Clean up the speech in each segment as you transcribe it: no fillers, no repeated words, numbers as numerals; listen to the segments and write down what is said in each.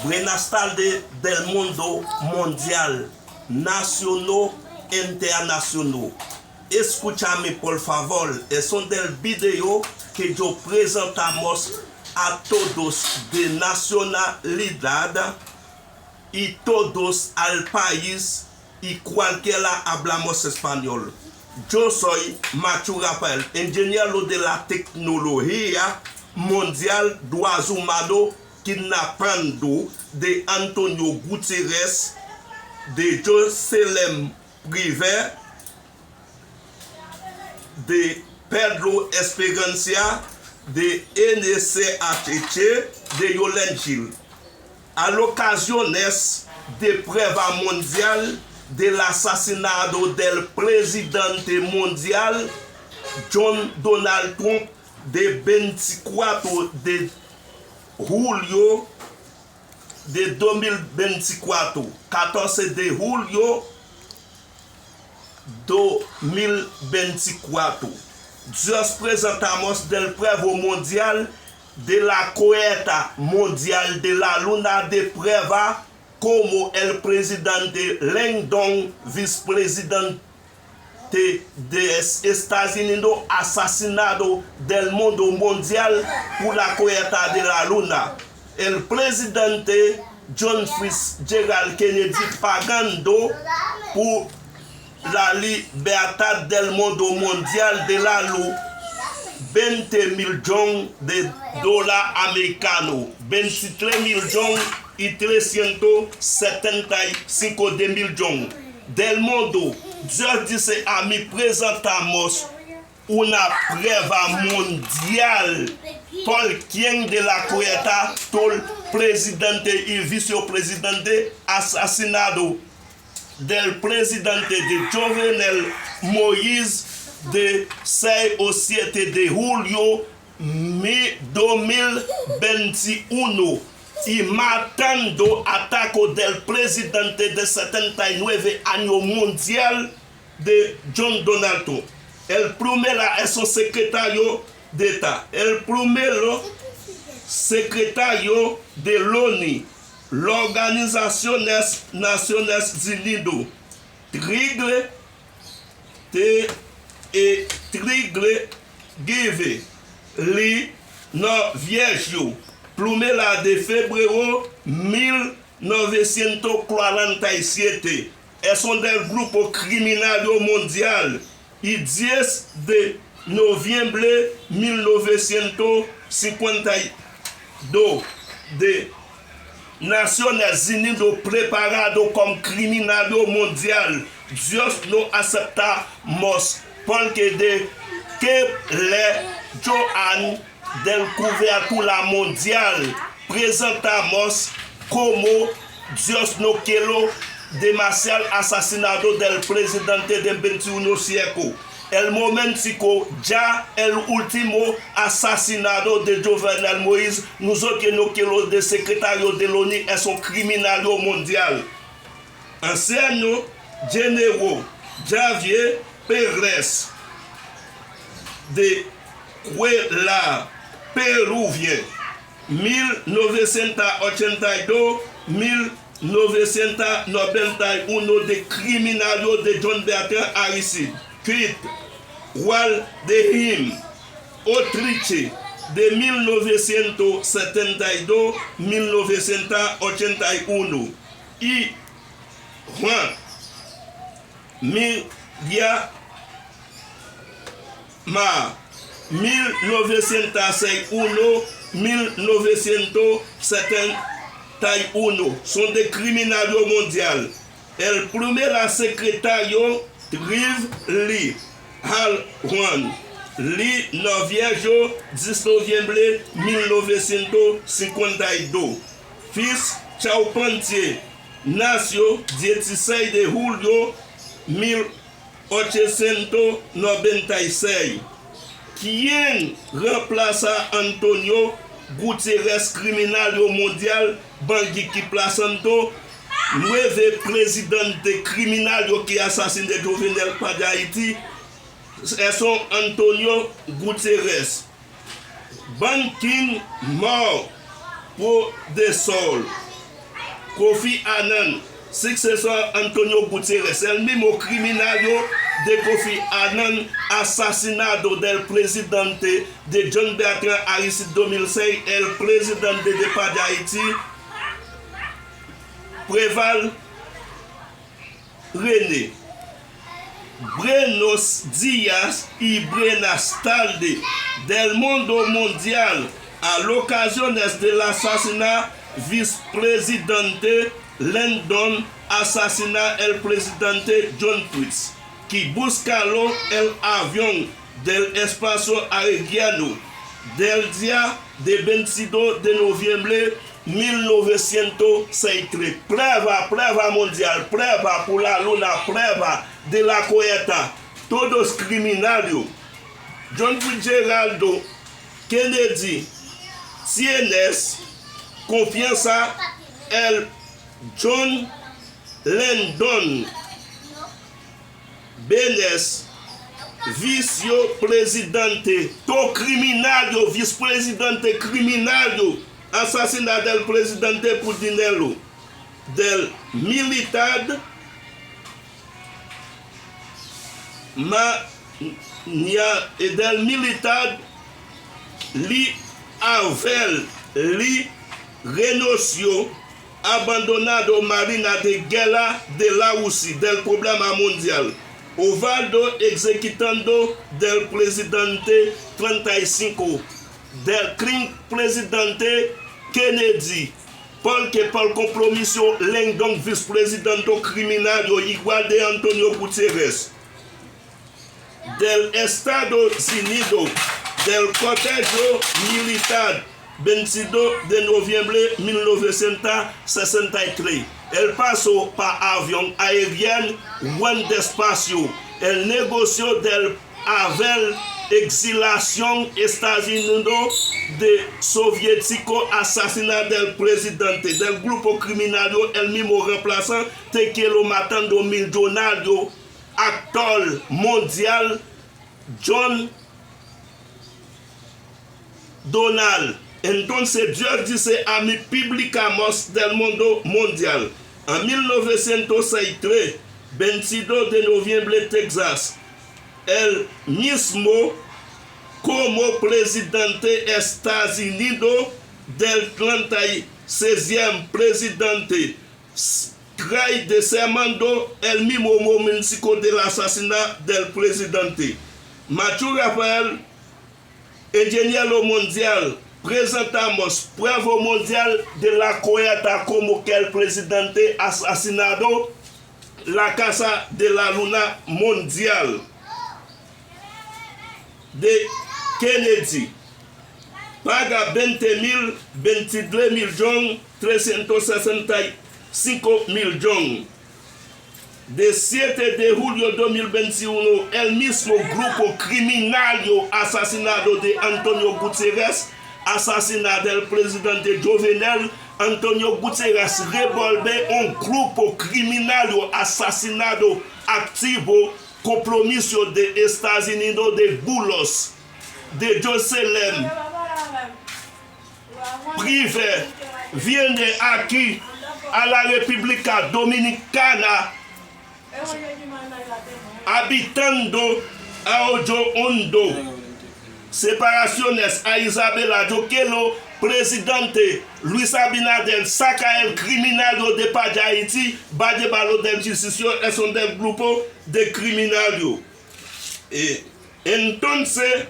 Buenas del mundo mundial, nacional, internacional. Escúchame por favor, son del video que yo presentamos a todos de nacionalidad y todos al país y cualquiera hablamos español. Yo soy Machu Rafael, ingeniero de la tecnología mundial droits humanos kidnappando de Antonio Gutiérrez, de Jocelyn Privé, de Pedro Esperancia, de NCHT, de Yolène Gil. A l'ocasiones de prueba mundial del asesinato del presidente mundial John Donald Trump de 24 de julio de 2024, 14 de julio 2024. Nos presentamos del prueba mundial de la coheta mundial de la luna de prueba como el presidente Lyndon, vicepresidente de Estados Unidos, asesinado del mundo mundial por la coheta de la luna. El presidente John Fitzgerald Kennedy pagando por la libertad del mundo mundial de la luz 20 millones de dólares americanos, 23 millones y 375 de millones del mundo. Dios dice a mí, presentamos una prueba mundial por quien de la coheta, todo el presidente y vicepresidente asesinado del presidente de Jovenel Moïse de 6 au 7 de julio 2021 y matando ataque del presidente de 79 años mundial de John Donald Trump. El primero es un secretario de Estado, el primero secretario de l'ONU, l'Organisation des Nations Unies, Trigle Give, li Norvégio, primera de febrero 1947. Es un del grupo criminal mundial. Y 10 de noviembre 1952 de Naciones Unidas preparado como criminal mundial. Dios no aceptamos porque de que le Joan del cobertura mundial presentamos como Dios no quiere demasiado asesinato del presidente del 21 siglo. El momentico ya el último asesinato de Jovenel Moïse, nosotros no quiero de secretario de l'ONU es un criminal mundial. Anciano généraux Javier Pérez de Cuellar, péruvien, 1982-1991 de criminal de John Bertrand Aristide, Kit, Waldheim, Autriche, de 1972-1981 y Juan Miria Ma 1961-1971 son des criminels mondiaux. El primer secretario Rive Lee Hal Juan Lee Norvégio 10 novembre 1952. Fils Charpentier nació 16 de julio 1896. Quien remplaça Antonio Gutiérrez, criminal mondial, Bangui qui plaçando, nueve presidente criminal qui assassine Jovenel d'Haïti, c'est Antonio Gutiérrez. Ban King mort pour des sols. Kofi Annan, successeur Antonio Guterres, el mismo criminario de Kofi Annan, asesinato del presidente de John Bertrand Aristide 2006, el presidente de Paz de Haïti, Préval René, Buenos Días y buenas tardes del mundo mundial a l'occasion de l'assassinat vice-presidente Lyndon, asesina el presidente John Twitts, que buscalo el avión del espacio aéreo del día de 22 de noviembre 1963. Prueba mundial, prueba por la luna, prueba de la coheta. Todos criminales. John Fitzgerald Kennedy, tienes confianza el John Lyndon Benes, vice-presidente, to criminario, vice-presidente criminario, assassinato del presidente Putinello, del militar del militar li Avel li renunció, abandonado Marina de Guerra de la Rusia del problema mundial. Ovaldo executando del presidente 35 del crimen presidente Kennedy, porque por compromiso Lyndon vicepresidente criminal igual de Antonio Guterres, del Estados Unidos, del cortejo militar 22 de noviembre 1963. El paso por avión aérien buen despacio. El negocio del Avel exilación Estados Unidos de soviético asesinato del presidente del grupo criminal el mismo reemplazante que lo matando millonario actor mundial John Donald. Entonces Dios dice a mí publicamos del mundo mundial. En 1963, 22 de noviembre, Texas, el mismo como presidente de Estados Unidos del 36e presidente, trae desarmando el mismo momento del asesinato del presidente. Mathieu Raphael, ingeniero mundial, presentamos prueba mundial de la coheta como que el presidente asesinado la casa de la luna mundial de Kennedy. Paga 20.022.365 millones. De 7 de julio de 2021, el mismo grupo criminal asesinado de Antonio Guterres, asesinato del presidente Jovenel Antonio Guterres, revolve un grupo criminal asesinado activo, compromiso de Estados Unidos de Bulos, de Jerusalén, privé, viene aquí a la República Dominicana, habitando a Ojo Hondo, separaciones a Isabela Joquelo, presidente Luis Abinader, saca el criminal de Paz de Haïti, Badje Balo del Justicio, es un del grupo de criminales. Entonces,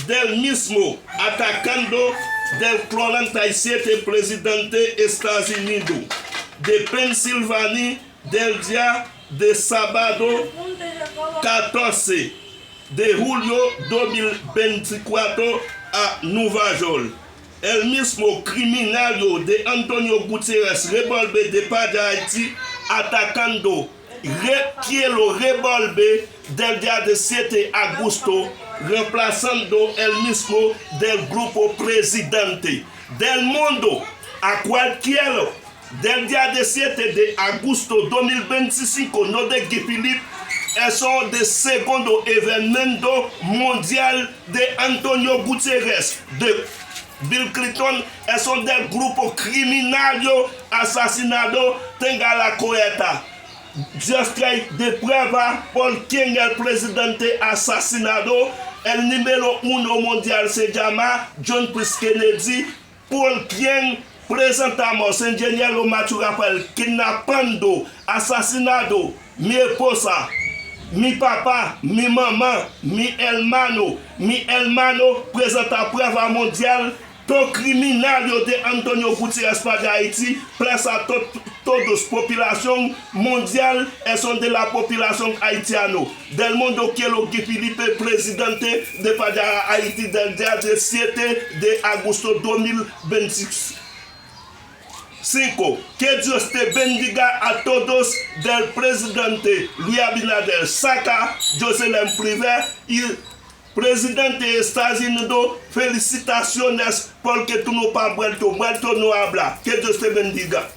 del mismo, atacando del 47 presidente de Estados Unidos, de Pensilvania, del día de sábado 14 de julio 2024 a Nueva York. El mismo criminario de Antonio Guterres, revolver de Paz de Haïti, atacando quiero revolver del día de 7 de agosto, reemplazando el mismo del grupo presidente del mundo a cualquiera. Del día de 7 de agosto 2025, no de Guy Philippe, es el segundo evento mundial de Antonio Guterres, de Bill Clinton, elles sont des groupes criminels assassinado tenga la coeta. Just de prueba Paul King, el presidente assassinado, el número 1 mondial se llama John F. Kennedy. Paul King presentamos ingeniero Machu Rafael kidnappando, asesinado mi esposa, mi papá, mi mamá, mi hermano presenta prueba mondial. Ton criminal de Antonio Gutiérrez de Haïti, place à todas populations mondiales, elles sont de la population haïtienne. Del mundo quiero que Felipe, presidente de Padara Haïti, del día 17 de agosto 2025. Que Dios te bendiga a todos del presidente Luis Abinader Saca, Jocelyn Privé y Presidente de Estados Unidos, felicitaciones porque tú no has vuelto no habla. Que Dios te bendiga.